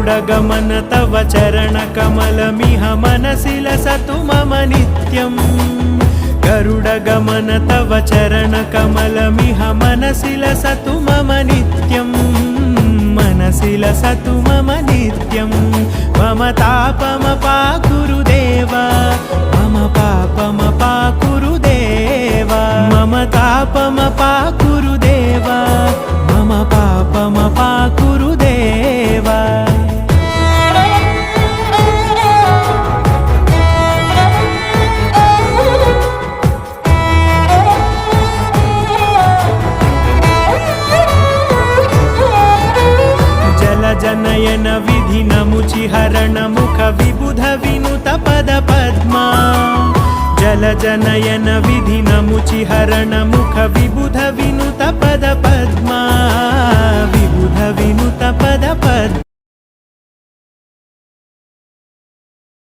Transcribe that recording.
गरुडगमन तव चरणकमलमिह मनसि लसतु मम नित्यम् गरुडगमन तव चरणकमलमिह मनसि लसतु मम नित्यम् मनसि लसतु मम नित्यम् मम तापमपाकुरु देव मम पापमपाकुरु देव मम तापमपाकुरु देव मम पापमपाकुरु देव जनयन विधिनमुचिहरण मुख विबुध विनुत पद पद्मा जलजनयन विधिनमुचिहरण मुख विबुध विनुत पद पद्मा विबुध विनुत पद पद्मा